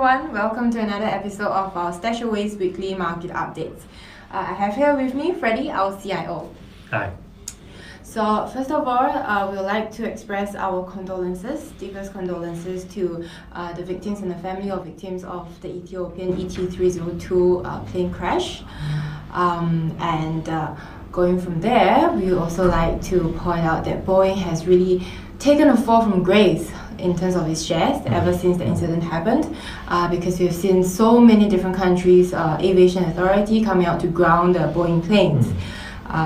everyone, welcome to another episode of our StashAway's weekly market updates. I have here with me Freddy, our CIO. Hi. So first of all, we would like to express our condolences, deepest condolences to the victims and the family of victims of the Ethiopian ET302 plane crash. Going from there, we would also like to point out that Boeing has really taken a fall from grace in terms of its shares ever since the incident happened, because we've seen so many different countries' aviation authority coming out to ground the Boeing planes.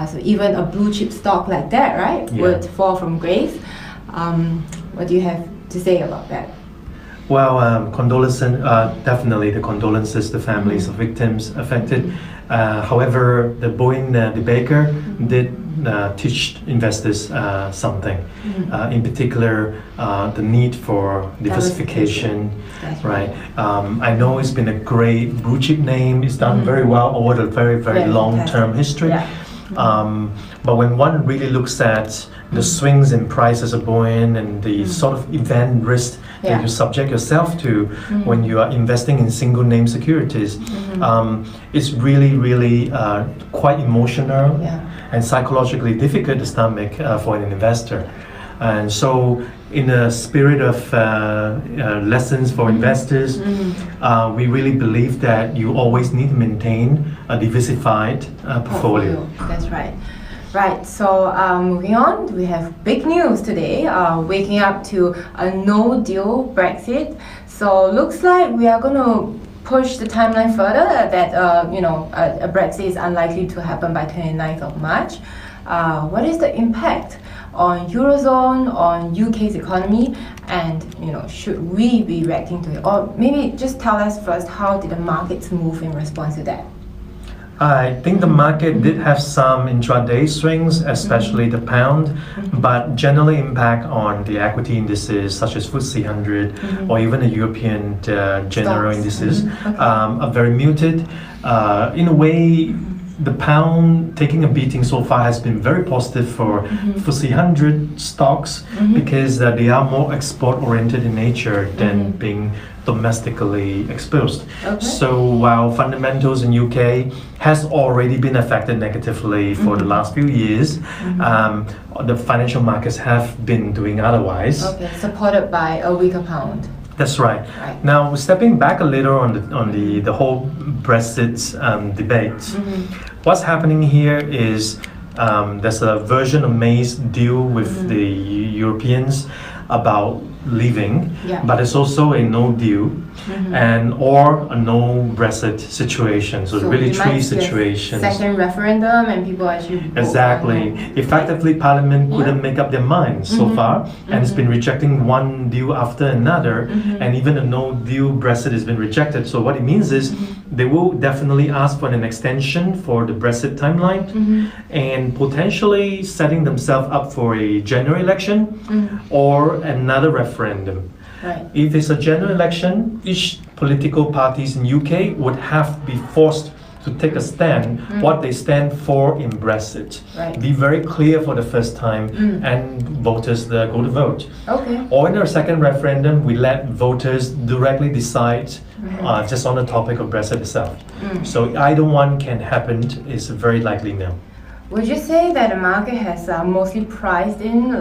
So even a blue chip stock like that, right, would fall from grace. What do you have to say about that? Well, condolences, definitely the condolences to families of victims affected. However, the Boeing debacle did teach investors something. In particular, the need for diversification. Right. I know it's been a great blue chip name. It's done very well over the very long-term history. But when one really looks at the swings in prices of Boeing and the sort of event risk that you subject yourself to when you are investing in single name securities, it's really quite emotional and psychologically difficult to stomach for an investor. And so in the spirit of lessons for investors, we really believe that you always need to maintain a diversified portfolio. That's right. Right, so moving on, we have big news today, waking up to a no-deal Brexit. So looks like we are going to push the timeline further, that a Brexit is unlikely to happen by 29th of March. What is the impact on Eurozone, on UK's economy, and should we be reacting to it? Or maybe just tell us first, how did the markets move in response to that? I think the market did have some intraday swings, especially the pound, but generally impact on the equity indices such as FTSE 100 or even the European general indices are very muted. In a way, the pound taking a beating so far has been very positive for FTSE 100 stocks because they are more export oriented in nature than being domestically exposed. So while fundamentals in UK has already been affected negatively for the last few years, the financial markets have been doing otherwise. Supported by a weaker pound. That's right. Now, stepping back a little on the whole Brexit debate, what's happening here is there's a version of May's deal with the Europeans about leaving, but it's also a no deal and or a no Brexit situation. So really three situations. Second referendum and people actually exactly. Effectively, Parliament couldn't make up their minds so far, and it's been rejecting one deal after another, and even a no deal Brexit has been rejected. So what it means is they will definitely ask for an extension for the Brexit timeline and potentially setting themselves up for a general election or another referendum. If it's a general election, each political parties in UK would have to be forced to take a stand what they stand for in Brexit. Be very clear for the first time and voters go to vote. Or in our second referendum, we let voters directly decide just on the topic of Brexit itself. So either one can happen, is very likely now. Would you say that the market has mostly priced in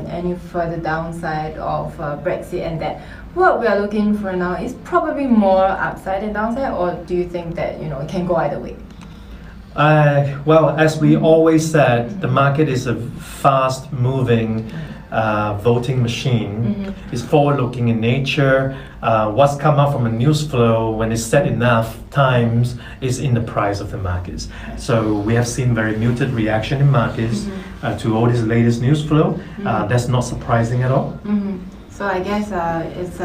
any further downside of Brexit, and that what we are looking for now is probably more upside than downside, or do you think that it can go either way? Well, as we always said, the market is a fast-moving voting machine. It's forward-looking in nature. What's come out from a news flow when it's set enough times is in the price of the markets. So we have seen very muted reaction in markets to all this latest news flow. That's not surprising at all. So I guess it's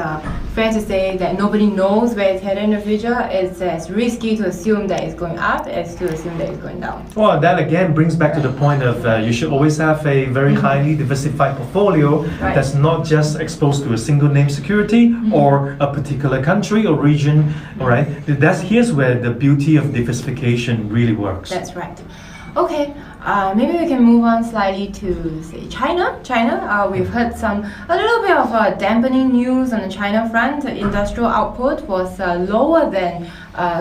fair to say that nobody knows where it's headed in the future. It's as risky to assume that it's going up as to assume that it's going down. Well, that again brings back to the point of you should always have a very highly diversified portfolio that's not just exposed to a single name security or a particular country or region, here's where the beauty of diversification really works. That's right. Okay, maybe we can move on slightly to say China. We've heard a little bit of dampening news on the China front. The industrial output was lower than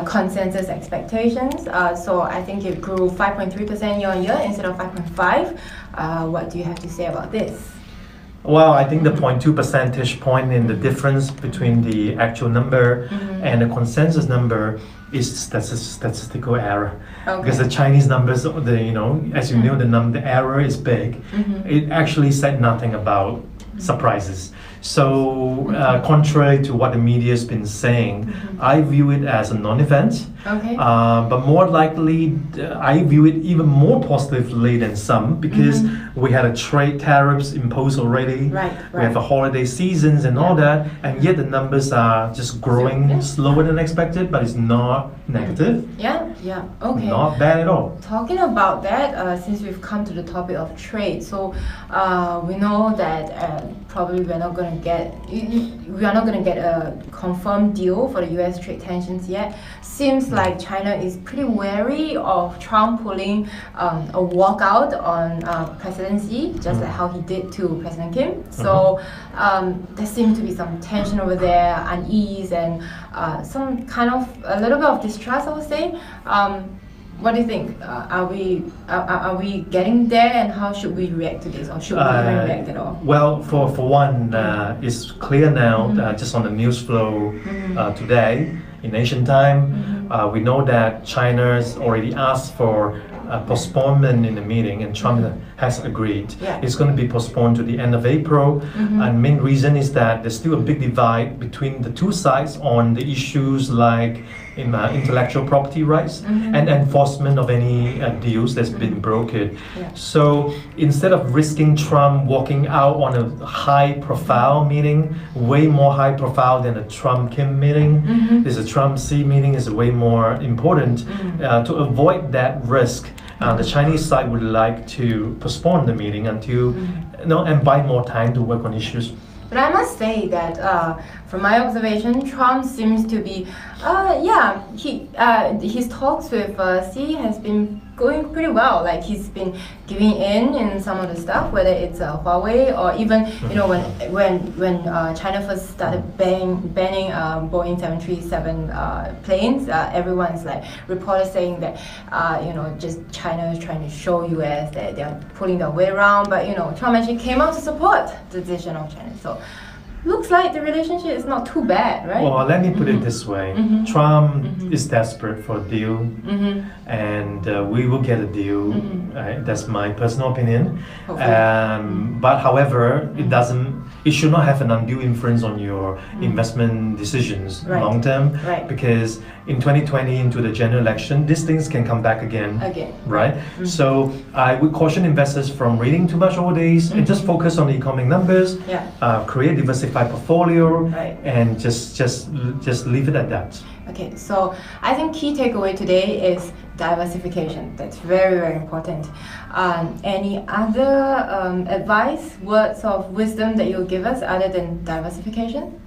consensus expectations. So I think it grew 5.3% year on year instead of 5.5. What do you have to say about this? Well, I think the 0.2 percentage point in the difference between the actual number and the consensus number is statistical error. Okay. Because the Chinese numbers, as you know, the error is big. It actually said nothing about surprises. So, contrary to what the media has been saying, I view it as a non-event. Okay. But more likely, I view it even more positively than some because we had a trade tariffs imposed already. Right. We have a holiday seasons and all that, and yet the numbers are just growing slower than expected, but it's not negative. Yeah. Okay. Not bad at all. Talking about that, since we've come to the topic of trade, so we know that probably we are not going to get a confirmed deal for the U.S. trade tensions yet. Seems like China is pretty wary of Trump pulling a walkout on presidency, just like how he did to President Kim. So there seems to be some tension over there, unease, and some kind of a little bit of distrust, I would say. What do you think? Are we getting there, and how should we react to this, or should we even react at all? Well, for one, it's clear now, just on the news flow today in Asian time, we know that China's already asked for postponement in the meeting, and Trump has agreed. It's going to be postponed to the end of April. And main reason is that there's still a big divide between the two sides on the issues like intellectual property rights and enforcement of any deals that's been brokered. So instead of risking Trump walking out on a high-profile meeting, way more high-profile than a Trump-Kim meeting, there's a Trump-Xi meeting is way more important. To avoid that risk, the Chinese side would like to postpone the meeting until, and buy more time to work on issues. But I must say that from my observation, Trump seems to be, his talks with Xi has been going pretty well. Like he's been giving in some of the stuff, whether it's Huawei or even when China first started banning Boeing 737 planes, everyone's like reporters saying that just China is trying to show US that they're pulling their way around. But Trump actually came out to support the decision of China. So looks like the relationship is not too bad, right? Well, let me put it this way. Trump is desperate for a deal, and we will get a deal. That's my personal opinion. But however, it should not have an undue influence on your investment decisions long term, because in 2020 into the general election, these things can come back again. Right? So I would caution investors from reading too much all days and just focus on the economic numbers, create diversified portfolio, and just leave it at that. Okay, so I think key takeaway today is diversification. That's very, very important. Any other advice, words of wisdom that you'll give us other than diversification?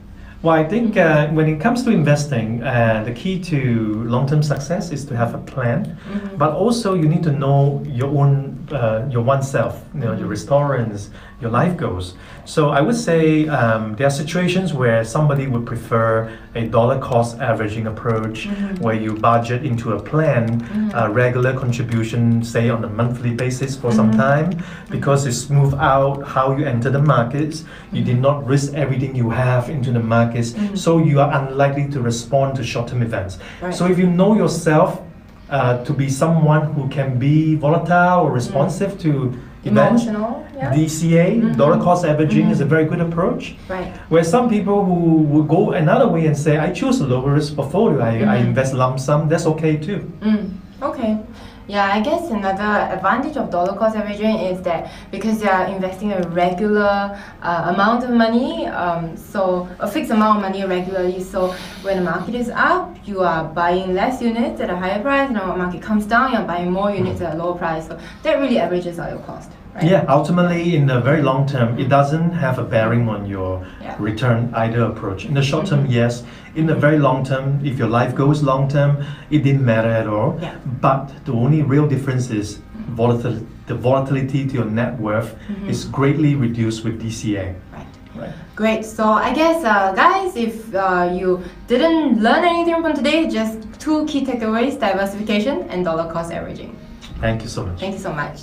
Well, I think when it comes to investing, the key to long-term success is to have a plan, but also you need to know your oneself, your restaurants, your life goals. So I would say there are situations where somebody would prefer a dollar cost averaging approach, where you budget into a plan, regular contribution, say on a monthly basis for some time, because it smooth out how you enter the markets. You did not risk everything you have into the markets, so you are unlikely to respond to short-term events. So if you know yourself to be someone who can be volatile or responsive to events, DCA, dollar cost averaging, is a very good approach. Where some people who would go another way and say, I choose a lower risk portfolio, I invest lump sum, that's okay too. Okay. Yeah, I guess another advantage of dollar cost averaging is that because you are investing a regular amount of money, so a fixed amount of money regularly, so when the market is up, you are buying less units at a higher price, and when the market comes down, you're buying more units at a lower price, so that really averages out your cost. right? Yeah, ultimately, in the very long term, it doesn't have a bearing on your Yeah. return either approach. In the short term, yes. In the very long term, if your life goes long term, it didn't matter at all. Yeah. But the only real difference is the volatility to your net worth is greatly reduced with DCA. Right. Right. Great. So I guess, guys, if you didn't learn anything from today, just two key takeaways: diversification and dollar cost averaging. Thank you so much. Thank you so much.